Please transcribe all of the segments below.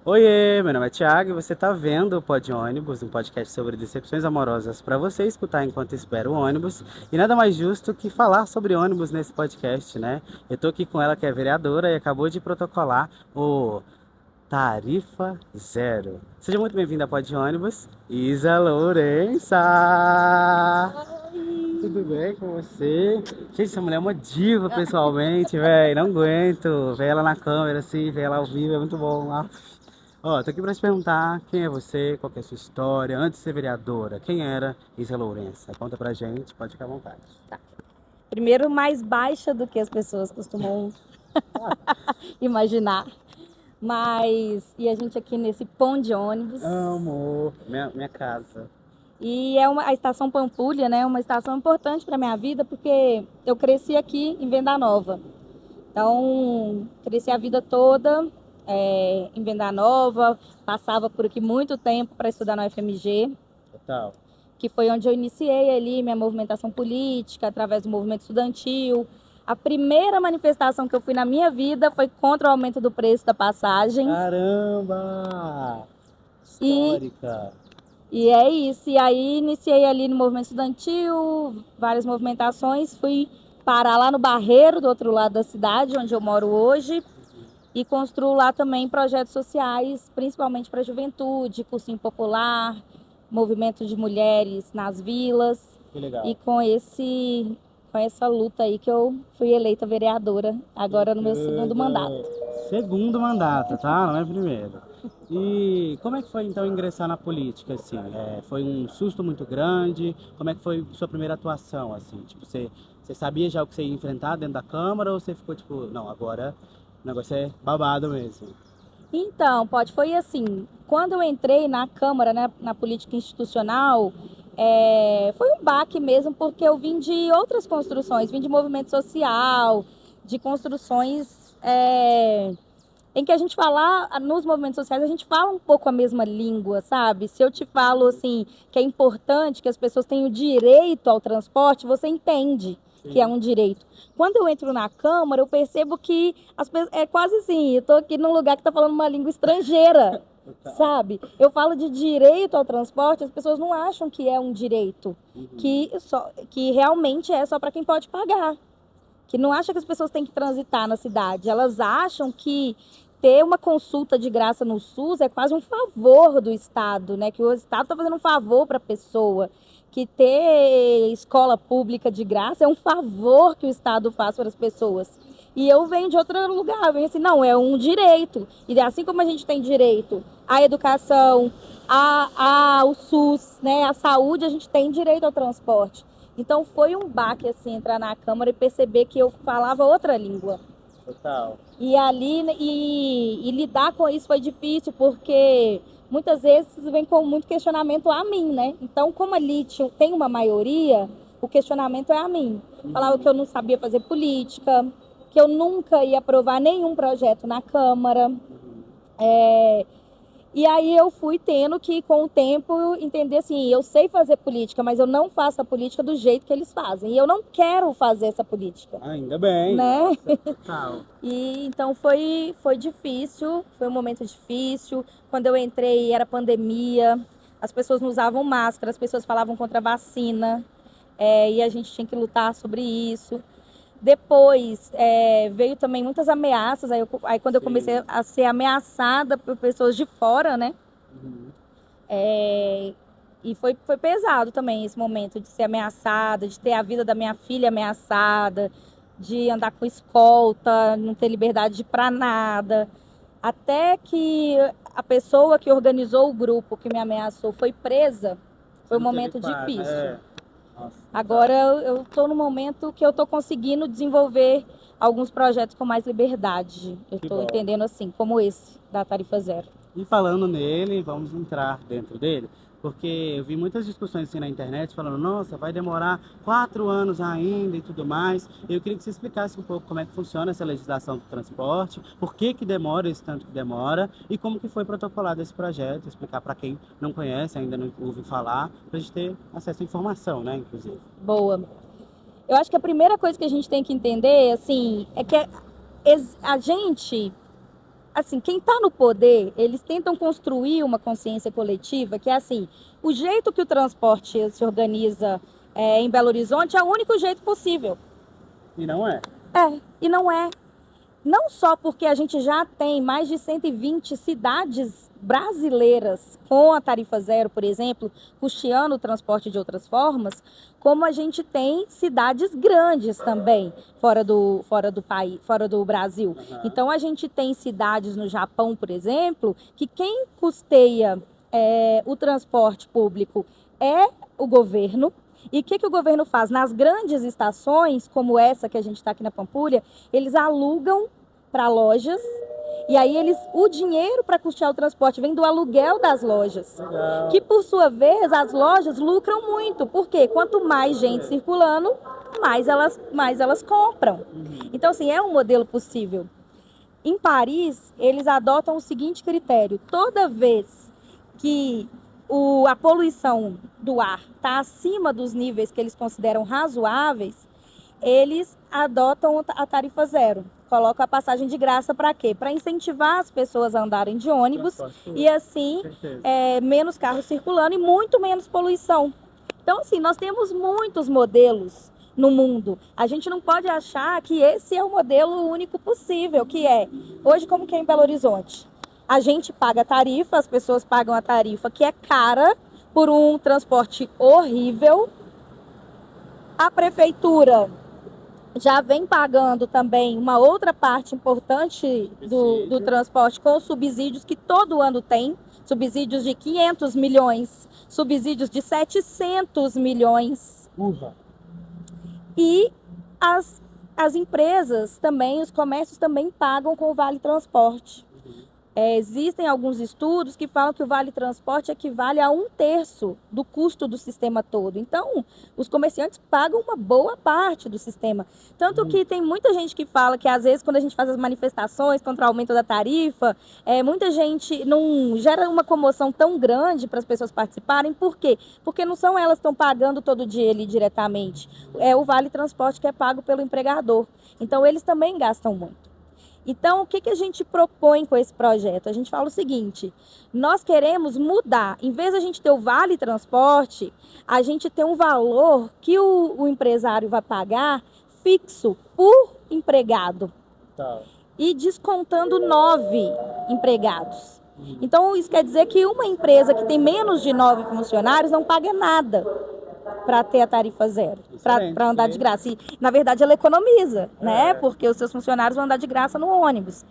Oiê, meu nome é Thiago e você tá vendo o Pod Ônibus, um podcast sobre decepções amorosas para você escutar enquanto espera o ônibus. E nada mais justo que falar sobre ônibus nesse podcast, né? Eu tô aqui com ela que é vereadora e acabou de protocolar o Tarifa Zero. Seja muito bem-vinda ao Pod Ônibus, Isa Lourença! Tudo bem com você? Gente, essa mulher é uma diva pessoalmente, velho. Não aguento. Ver ela na câmera assim, ver ela ao vivo é muito bom. Ó, tô aqui pra te perguntar quem é você, qual que é a sua história, antes de ser vereadora, quem era Isa Lourença? Conta pra gente, pode ficar à vontade. Primeiro, mais baixa do que as pessoas costumam imaginar. E a gente aqui nesse pão de ônibus. Amo, minha casa. E a estação Pampulha, né? Uma estação importante para minha vida, porque eu cresci aqui em Venda Nova. Então, cresci a vida toda em Venda Nova, passava por aqui muito tempo para estudar na UFMG, Total. que foi onde eu iniciei ali minha movimentação política, através do movimento estudantil. A primeira manifestação que eu fui na minha vida foi contra o aumento do preço da passagem. Caramba! E, Histórica. e é isso. E aí iniciei ali no movimento estudantil, várias movimentações. Fui parar lá no Barreiro, do outro lado da cidade, onde eu moro hoje. E construo lá também projetos sociais, principalmente para a juventude, cursinho popular, movimento de mulheres nas vilas. Que legal. E com essa luta aí que eu fui eleita vereadora, agora no meu segundo mandato. Segundo mandato, tá? Não é primeiro. E como é que foi então ingressar na política, assim? Foi um susto muito grande? Como é que foi sua primeira atuação, assim? Tipo, você sabia já o que você ia enfrentar dentro da Câmara ou você ficou tipo, não, agora o negócio é babado mesmo? Então, foi assim, quando eu entrei na Câmara, né, na política institucional, foi um baque mesmo, porque eu vim de outras construções, vim de movimento social, de construções em que a gente fala, nos movimentos sociais, a gente fala um pouco a mesma língua, sabe? Se eu te falo, assim, que é importante que as pessoas tenham direito ao transporte, você entende que é um direito. Quando eu entro na Câmara, eu percebo que é quase assim, eu tô aqui num lugar que tá falando uma língua estrangeira, sabe? Eu falo de direito ao transporte, as pessoas não acham que é um direito, que realmente é só para quem pode pagar. Que não acha que as pessoas têm que transitar na cidade. Elas acham que ter uma consulta de graça no SUS é quase um favor do Estado, né? Que o Estado está fazendo um favor para a pessoa. Que ter escola pública de graça é um favor que o Estado faz para as pessoas. E eu venho de outro lugar, eu venho assim, não, é um direito. E assim como a gente tem direito à educação, ao SUS, né, à saúde, a gente tem direito ao transporte. Então foi um baque assim entrar na Câmara e perceber que eu falava outra língua. Total. E ali e lidar com isso foi difícil porque muitas vezes vem com muito questionamento a mim, né? Então, como ali tem uma maioria, o questionamento é a mim. Falava que eu não sabia fazer política, que eu nunca ia aprovar nenhum projeto na Câmara. E aí eu fui tendo que, com o tempo, entender assim, eu sei fazer política, mas eu não faço a política do jeito que eles fazem. E eu não quero fazer essa política. Ainda bem. Né? Nossa, total. E então foi difícil, foi um momento difícil. Quando eu entrei era pandemia, as pessoas não usavam máscara, as pessoas falavam contra a vacina, e a gente tinha que lutar sobre isso. Depois veio também muitas ameaças, aí quando eu comecei a ser ameaçada por pessoas de fora, né? E foi pesado também esse momento de ser ameaçada, de ter a vida da minha filha ameaçada, de andar com escolta, não ter liberdade de ir pra nada. Até que a pessoa que organizou o grupo que me ameaçou foi presa, foi um momento difícil. Nossa, Agora eu estou no momento que eu estou conseguindo desenvolver alguns projetos com mais liberdade. Eu Que estou bom. entendendo assim, como esse da Tarifa Zero. E falando nele, vamos entrar dentro dele, porque eu vi muitas discussões assim na internet falando, nossa, vai demorar 4 anos ainda e tudo mais. Eu queria que você explicasse um pouco como é que funciona essa legislação do transporte, por que que demora esse tanto que demora e como que foi protocolado esse projeto, explicar para quem não conhece, ainda não ouviu falar, para a gente ter acesso à informação, né, inclusive. Boa. Eu acho que a primeira coisa que a gente tem que entender, assim, é que a gente assim, quem está no poder, eles tentam construir uma consciência coletiva que é assim, o jeito que o transporte se organiza em Belo Horizonte é o único jeito possível. E não é. E não é. Não só porque a gente já tem mais de 120 cidades brasileiras com a tarifa zero, por exemplo, custeando o transporte de outras formas, como a gente tem cidades grandes também fora do país, fora do Brasil. Então a gente tem cidades no Japão, por exemplo, que quem custeia o transporte público é o governo. E o que o governo faz? Nas grandes estações, como essa que a gente está aqui na Pampulha, eles alugam para lojas e aí o dinheiro para custear o transporte vem do aluguel das lojas. Legal. Que, por sua vez, as lojas lucram muito. Porque quanto mais gente circulando, mais elas compram. Então, assim, é um modelo possível. Em Paris, eles adotam o seguinte critério. Toda vez que a poluição do ar está acima dos níveis que eles consideram razoáveis, eles adotam a tarifa zero. Colocam a passagem de graça para quê? Para incentivar as pessoas a andarem de ônibus e assim menos carros circulando e muito menos poluição. Então, assim, nós temos muitos modelos no mundo. A gente não pode achar que esse é o modelo único possível, que é, hoje como que é em Belo Horizonte? A gente paga a tarifa, as pessoas pagam a tarifa que é cara por um transporte horrível. A prefeitura já vem pagando também uma outra parte importante do transporte com subsídios que todo ano tem. Subsídios de 500 milhões, subsídios de 700 milhões. E as empresas também, os comércios também pagam com o Vale Transporte. Existem alguns estudos que falam que o Vale Transporte equivale a 1/3 do custo do sistema todo. Então, os comerciantes pagam uma boa parte do sistema. Tanto que tem muita gente que fala que, às vezes, quando a gente faz as manifestações contra o aumento da tarifa, muita gente não gera uma comoção tão grande para as pessoas participarem. Por quê? Porque não são elas que estão pagando todo dia ali diretamente. É o Vale Transporte que é pago pelo empregador. Então, eles também gastam muito. Então, o que a gente propõe com esse projeto? A gente fala o seguinte, nós queremos mudar, em vez de a gente ter o Vale Transporte, a gente tem um valor que o empresário vai pagar fixo por empregado. E descontando 9 empregados. Então, isso quer dizer que uma empresa que tem menos de 9 funcionários não paga nada para ter a tarifa zero, para andar de graça. E, na verdade, ela economiza, né? Porque os seus funcionários vão andar de graça no ônibus.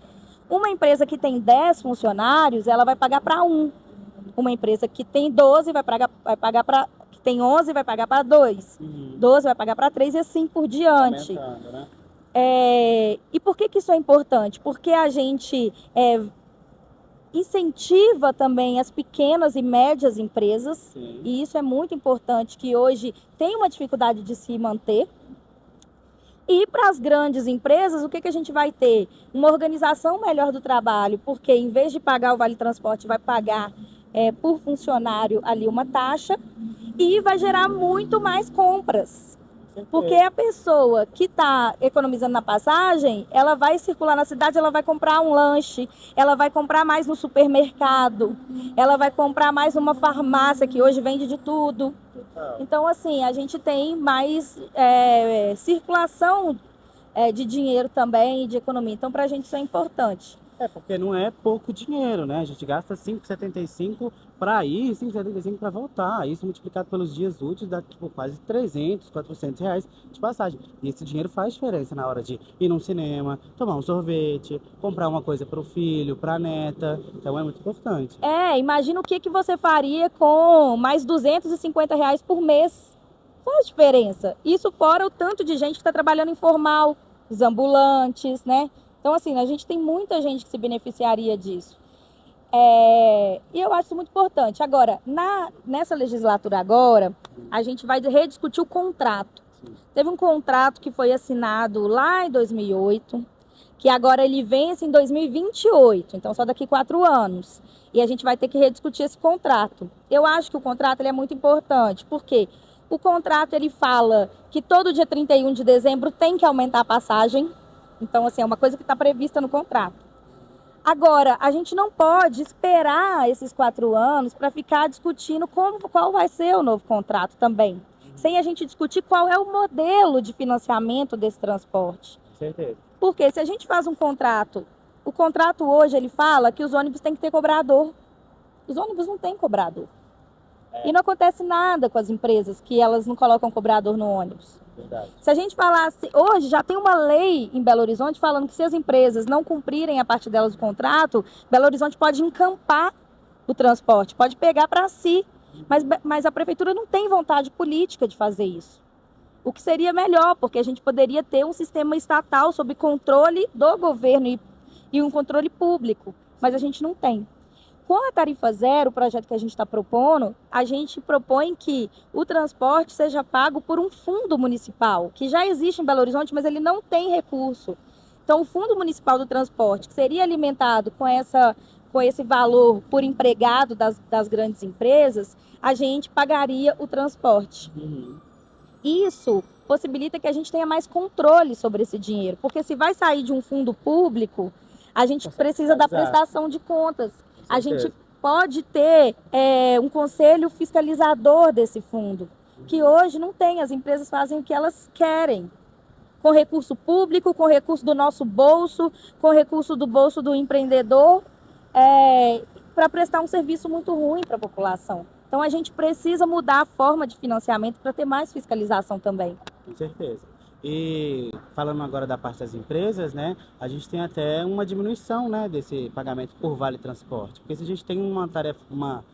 Uma empresa que tem 10 funcionários, ela vai pagar para 1. Uma empresa que tem 12 vai pagar para... que tem 11 vai pagar para 2. 12 vai pagar para 3 e assim por diante. Aumentando, né? E por que isso é importante? Porque a gente incentiva também as pequenas e médias empresas. Sim. E isso é muito importante, que hoje tem uma dificuldade de se manter. E para as grandes empresas, o que a gente vai ter? Uma organização melhor do trabalho, porque em vez de pagar o Vale Transporte, vai pagar por funcionário ali uma taxa e vai gerar muito mais compras. Porque a pessoa que está economizando na passagem, ela vai circular na cidade, ela vai comprar um lanche, ela vai comprar mais no supermercado, ela vai comprar mais numa farmácia, que hoje vende de tudo. Então, assim, a gente tem mais circulação de dinheiro também e de economia. Então, para a gente isso é importante. Porque não é pouco dinheiro, né? A gente gasta 5,75 para ir e 5,75 para voltar. Isso multiplicado pelos dias úteis dá tipo, quase 300, 400 reais de passagem. E esse dinheiro faz diferença na hora de ir num cinema, tomar um sorvete, comprar uma coisa para o filho, para a neta. Então é muito importante. Imagina o que você faria com mais 250 reais por mês. Faz diferença. Isso fora o tanto de gente que está trabalhando informal, os ambulantes, né? Então, assim, a gente tem muita gente que se beneficiaria disso. E eu acho isso muito importante. Agora, nessa legislatura agora, a gente vai rediscutir o contrato. Sim. Teve um contrato que foi assinado lá em 2008, que agora ele vence em 2028, então só daqui 4 anos. E a gente vai ter que rediscutir esse contrato. Eu acho que o contrato ele é muito importante, porque o contrato ele fala que todo dia 31 de dezembro tem que aumentar a passagem. Então, assim, é uma coisa que está prevista no contrato. Agora, a gente não pode esperar esses 4 anos para ficar discutindo qual vai ser o novo contrato também, sem a gente discutir qual é o modelo de financiamento desse transporte. Com certeza. Porque se a gente faz um contrato, o contrato hoje ele fala que os ônibus têm que ter cobrador. Os ônibus não têm cobrador. E não acontece nada com as empresas que elas não colocam cobrador no ônibus. Verdade. Se a gente falasse, hoje já tem uma lei em Belo Horizonte falando que se as empresas não cumprirem a parte delas do contrato, Belo Horizonte pode encampar o transporte, pode pegar para si. Mas a prefeitura não tem vontade política de fazer isso. O que seria melhor, porque a gente poderia ter um sistema estatal sob controle do governo e um controle público, mas a gente não tem. Com a tarifa zero, o projeto que a gente está propondo, a gente propõe que o transporte seja pago por um fundo municipal, que já existe em Belo Horizonte, mas ele não tem recurso. Então, o Fundo Municipal do Transporte, que seria alimentado com esse valor por empregado das grandes empresas, a gente pagaria o transporte. Isso possibilita que a gente tenha mais controle sobre esse dinheiro, porque se vai sair de um fundo público, a gente precisa da prestação de contas. A gente pode ter um conselho fiscalizador desse fundo, que hoje não tem. As empresas fazem o que elas querem, com recurso público, com recurso do nosso bolso, com recurso do bolso do empreendedor, para prestar um serviço muito ruim para a população. Então, a gente precisa mudar a forma de financiamento para ter mais fiscalização também. Com certeza. E falando agora da parte das empresas, né, a gente tem até uma diminuição, né, desse pagamento por vale transporte. Porque se a gente tem uma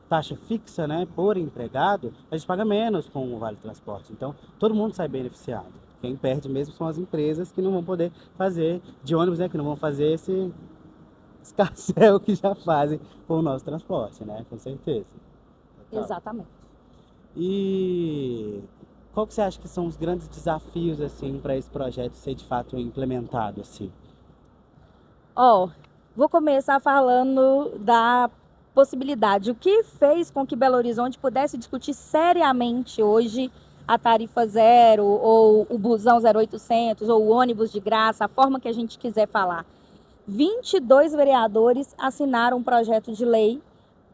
taxa fixa, né, por empregado, a gente paga menos com o vale transporte. Então, todo mundo sai beneficiado. Quem perde mesmo são as empresas que não vão poder fazer de ônibus, né, que não vão fazer esse escarcéu que já fazem com o nosso transporte, né, com certeza. Total. Exatamente. E qual que você acha que são os grandes desafios, assim, para esse projeto ser de fato implementado, assim? Vou começar falando da possibilidade. O que fez com que Belo Horizonte pudesse discutir seriamente hoje a tarifa zero, ou o busão 0800, ou o ônibus de graça, a forma que a gente quiser falar? 22 vereadores assinaram um projeto de lei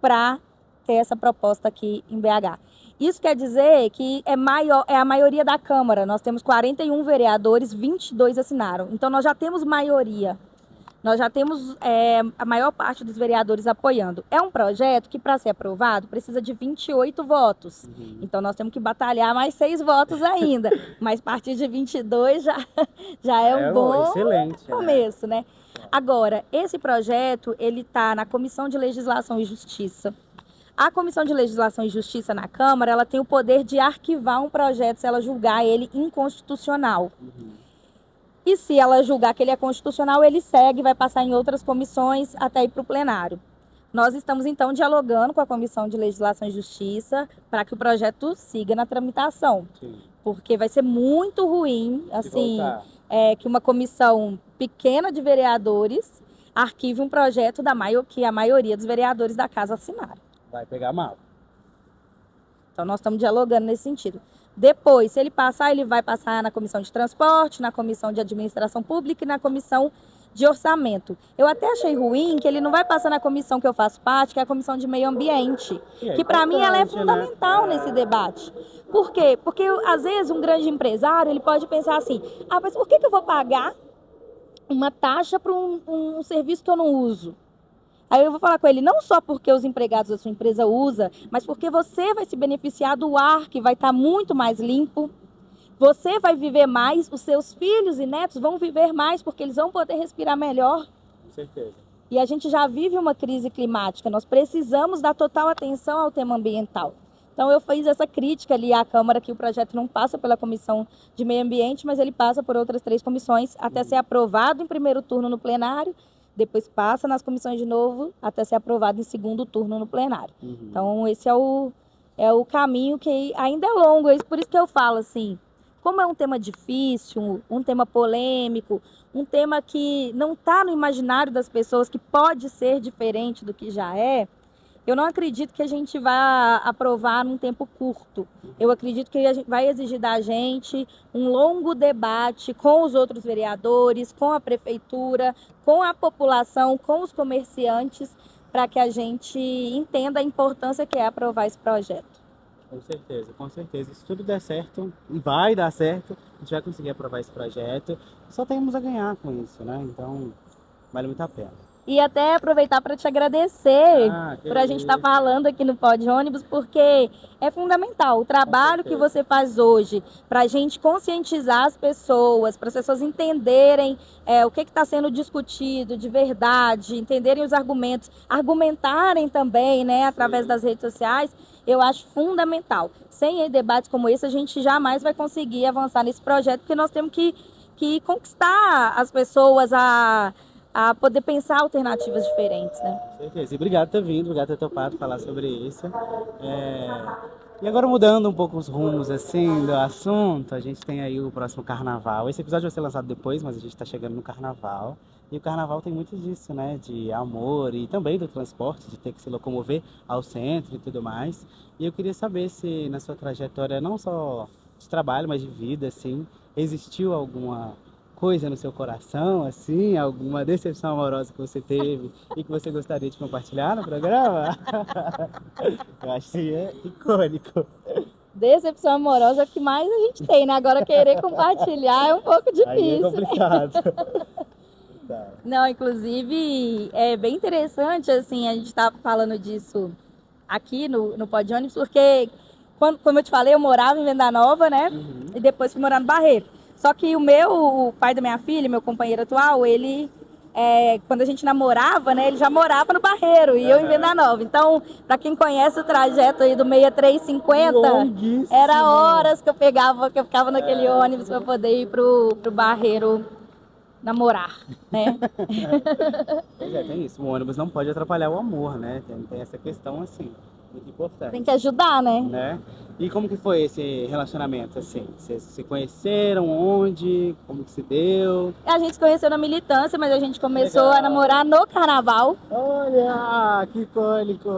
para ter essa proposta aqui em BH. Isso quer dizer que é a maioria da Câmara. Nós temos 41 vereadores, 22 assinaram. Então, nós já temos maioria. Nós já temos a maior parte dos vereadores apoiando. É um projeto que, para ser aprovado, precisa de 28 votos. Então, nós temos que batalhar mais 6 votos ainda. Mas a partir de 22 já é um bom excelente, começo, né? Agora, esse projeto, ele está na Comissão de Legislação e Justiça. A Comissão de Legislação e Justiça na Câmara, ela tem o poder de arquivar um projeto se ela julgar ele inconstitucional. E se ela julgar que ele é constitucional, ele segue, vai passar em outras comissões até ir para o plenário. Nós estamos, então, dialogando com a Comissão de Legislação e Justiça para que o projeto siga na tramitação. Sim. Porque vai ser muito ruim, assim, que uma comissão pequena de vereadores arquive um projeto que a maioria dos vereadores da casa assinaram. Vai pegar mal. Então, nós estamos dialogando nesse sentido. Depois, se ele passar, ele vai passar na Comissão de Transporte, na Comissão de Administração Pública e na Comissão de Orçamento. Eu até achei ruim que ele não vai passar na comissão que eu faço parte, que é a Comissão de Meio Ambiente, que para mim ela é fundamental, né, nesse debate. Por quê? Porque, às vezes, um grande empresário, ele pode pensar assim, mas por que eu vou pagar uma taxa para um serviço que eu não uso? Aí eu vou falar com ele, não só porque os empregados da sua empresa usam, mas porque você vai se beneficiar do ar, que vai estar muito mais limpo. Você vai viver mais, os seus filhos e netos vão viver mais, porque eles vão poder respirar melhor. Com certeza. E a gente já vive uma crise climática, nós precisamos dar total atenção ao tema ambiental. Então eu fiz essa crítica ali à Câmara, que o projeto não passa pela Comissão de Meio Ambiente, mas ele passa por outras 3 comissões, até ser aprovado em primeiro turno no plenário, depois passa nas comissões de novo, até ser aprovado em segundo turno no plenário. Então, esse é o caminho que ainda é longo. Por isso que eu falo assim, como é um tema difícil, um tema polêmico, um tema que não está no imaginário das pessoas, que pode ser diferente do que já é, eu não acredito que a gente vá aprovar num tempo curto. Eu acredito que vai exigir da gente um longo debate com os outros vereadores, com a prefeitura, com a população, com os comerciantes, para que a gente entenda a importância que é aprovar esse projeto. Com certeza, com certeza. Se tudo der certo, e vai dar certo, a gente vai conseguir aprovar esse projeto. Só temos a ganhar com isso, né? Então, vale muito a pena. E até aproveitar para te agradecer por a gente estar isso. falando aqui no Pod Ônibus, porque é fundamental o trabalho que você faz hoje para a gente conscientizar as pessoas, para as pessoas entenderem o que está sendo discutido de verdade, entenderem os argumentos, argumentarem também, né, através das redes sociais. Eu acho fundamental. Sem debates como esse, a gente jamais vai conseguir avançar nesse projeto, porque nós temos que conquistar as pessoas a poder pensar alternativas diferentes, né? Com certeza. E obrigado por ter vindo, obrigado por ter topado falar sobre isso. E agora mudando um pouco os rumos assim do assunto, a gente tem aí o próximo carnaval. Esse episódio vai ser lançado depois, mas a gente está chegando no carnaval. E o carnaval tem muito disso, né? De amor e também do transporte, de ter que se locomover ao centro e tudo mais. E eu queria saber se na sua trajetória, não só de trabalho, mas de vida, assim, existiu alguma coisa no seu coração, assim, alguma decepção amorosa que você teve e que você gostaria de compartilhar no programa? Eu acho que é icônico. Decepção amorosa é o que mais a gente tem, né? Agora querer compartilhar é um pouco difícil. Aí é complicado. Tá. Não, inclusive, é bem interessante, assim, a gente tá falando disso aqui no Pod Ônibus, porque, como eu te falei, eu morava em Venda Nova, né? E depois fui morar no Barreiro. Só que o pai da minha filha, meu companheiro atual, ele, quando a gente namorava, né, ele já morava no Barreiro e eu em Venda Nova. Então, para quem conhece o trajeto aí do 6350, era horas que eu ficava naquele ônibus para poder ir pro Barreiro namorar, né? Pois é, tem isso. O ônibus não pode atrapalhar o amor, né? Tem essa questão, assim, muito importante. Tem que ajudar, né? E como que foi esse relacionamento, assim? Vocês se conheceram? Onde? Como que se deu? A gente se conheceu na militância, mas a gente começou a namorar no carnaval. Olha, que icônico!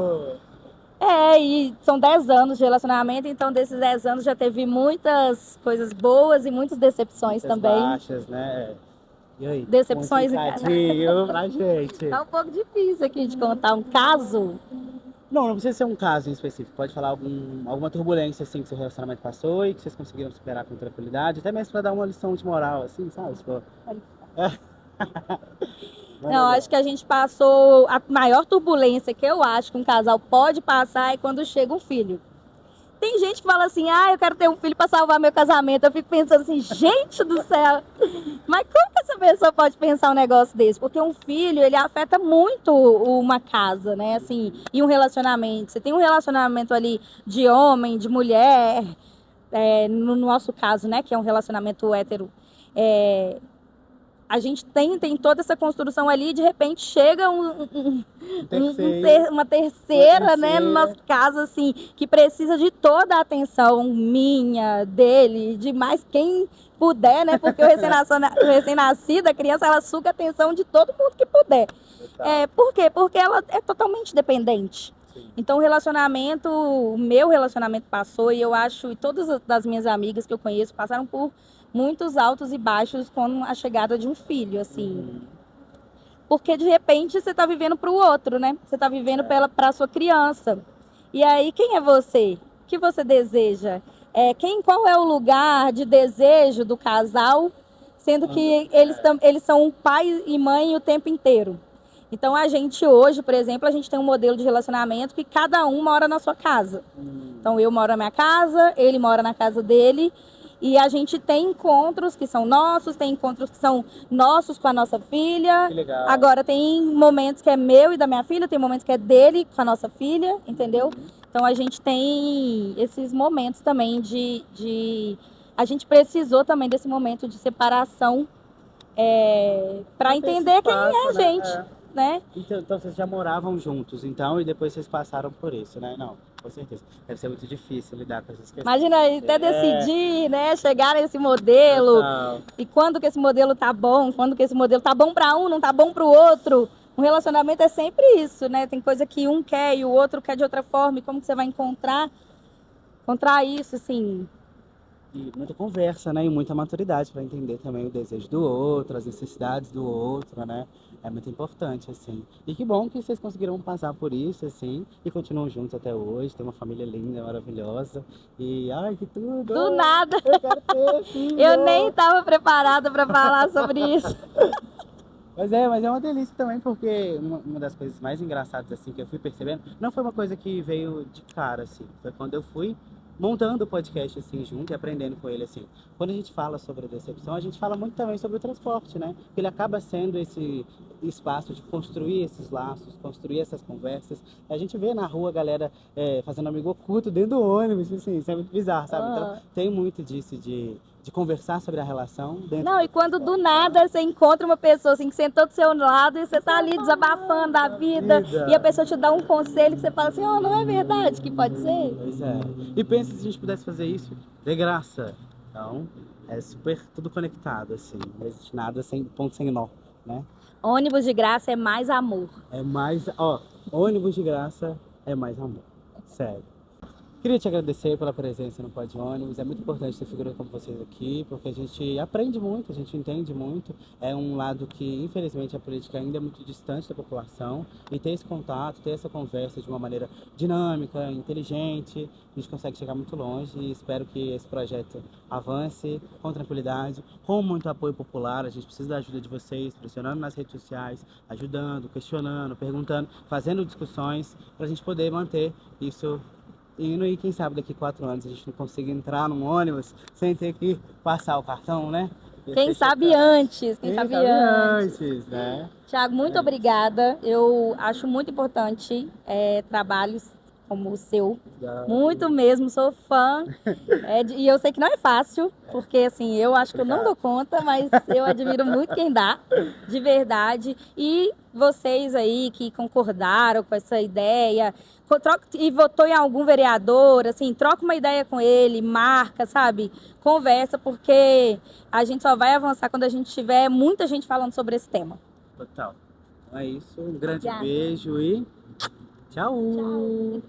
E são 10 anos de relacionamento, então desses 10 anos já teve muitas coisas boas e muitas decepções muitas também. Baixas, né? E aí? Decepções um recadinho pra gente. Tá um pouco difícil aqui de contar um caso. Não precisa ser um caso em específico. Pode falar alguma turbulência assim que seu relacionamento passou e que vocês conseguiram superar com tranquilidade, até mesmo para dar uma lição de moral, assim, sabe? Não, acho que a gente passou a maior turbulência que eu acho que um casal pode passar é quando chega um filho. Tem gente que fala assim, eu quero ter um filho para salvar meu casamento. Eu fico pensando assim, gente do céu, mas como que essa pessoa pode pensar um negócio desse? Porque um filho, ele afeta muito uma casa, né? Assim, e um relacionamento. Você tem um relacionamento ali de homem, de mulher, no nosso caso, né? Que é um relacionamento hétero. A gente tem toda essa construção ali e de repente chega uma terceira, né, no nosso caso, assim, que precisa de toda a atenção minha, dele, de mais quem puder, né, porque o recém-nascido, a criança, ela suga a atenção de todo mundo que puder. Por quê? Porque ela é totalmente dependente. Então o meu relacionamento passou e eu acho, e todas as minhas amigas que eu conheço passaram por muitos altos e baixos com a chegada de um filho, assim. Porque de repente você está vivendo para o outro, né? Você está vivendo para a sua criança. E aí, quem é você? O que você deseja? Qual é o lugar de desejo do casal, sendo que eles são pai e mãe o tempo inteiro? Então, a gente hoje, por exemplo, a gente tem um modelo de relacionamento que cada um mora na sua casa. Então, eu moro na minha casa, ele mora na casa dele. E a gente tem encontros que são nossos, tem encontros que são nossos com a nossa filha. Que legal. Agora, tem momentos que é meu e da minha filha, tem momentos que é dele com a nossa filha, entendeu? Então, a gente tem esses momentos também A gente precisou também desse momento de separação para entender quem é a gente, né? Então, vocês já moravam juntos, então, e depois vocês passaram por isso, né? Não. Com certeza. Deve ser muito difícil lidar com essas questões. Imagina até decidir, né? Chegar nesse modelo. Total. E quando que esse modelo tá bom, quando que esse modelo tá bom para um, não tá bom para o outro. um relacionamento é sempre isso, né? Tem coisa que um quer e o outro quer de outra forma, e como que você vai encontrar isso, assim? E muita conversa, né? E muita maturidade para entender também o desejo do outro, as necessidades do outro, né? É muito importante, assim. E que bom que vocês conseguiram passar por isso, assim, e continuam juntos até hoje. Tem uma família linda, maravilhosa. E, ai, que tudo! Do Ai, nada, eu quero ter eu nem filho! estava preparada para falar sobre isso. Mas é uma delícia também, porque uma das coisas mais engraçadas, assim, que eu fui percebendo, não foi uma coisa que veio de cara, assim, foi quando eu fui montando o podcast, assim, junto e aprendendo com ele, assim. Quando a gente fala sobre a decepção, a gente fala muito também sobre o transporte, né? Ele acaba sendo esse espaço de construir esses laços, construir essas conversas. A gente vê na rua a galera fazendo amigo oculto dentro do ônibus, assim, isso é muito bizarro, sabe? Então, tem muito disso de conversar sobre a relação dentro Não, do e quando do transporte, sabe? nada você encontra uma pessoa assim que sentou do seu lado e você tá ali desabafando da vida e a pessoa te dá um conselho que você fala assim, oh, não é verdade que pode ser? Pois é. E pensa se a gente pudesse fazer isso de graça. Então, é super tudo conectado, assim. Não existe nada sem ponto sem nó, né? Ônibus de graça é mais amor. É mais, ó, ônibus de graça é mais amor. Sério. Queria te agradecer pela presença no Pod Ônibus. É muito importante ter figuras como vocês aqui, porque a gente aprende muito, a gente entende muito. É um lado que, infelizmente, a política ainda é muito distante da população. E ter esse contato, ter essa conversa de uma maneira dinâmica, inteligente, a gente consegue chegar muito longe. E espero que esse projeto avance com tranquilidade, com muito apoio popular. A gente precisa da ajuda de vocês, pressionando nas redes sociais, ajudando, questionando, perguntando, fazendo discussões, para a gente poder manter isso indo e quem sabe daqui 4 anos a gente não consiga entrar num ônibus sem ter que passar o cartão, né? Quem sabe antes, quem sabe antes. Né? Tiago, muito obrigada. Eu acho muito importante trabalhos como o seu. Muito mesmo, sou fã. E eu sei que não é fácil, porque assim, eu acho que eu não dou conta, mas eu admiro muito quem dá, de verdade. E vocês aí que concordaram com essa ideia e votou em algum vereador, assim, troca uma ideia com ele, marca, sabe? Conversa, porque a gente só vai avançar quando a gente tiver muita gente falando sobre esse tema. Total. Então é isso, um grande Obrigada. beijo e tchau! Tchau.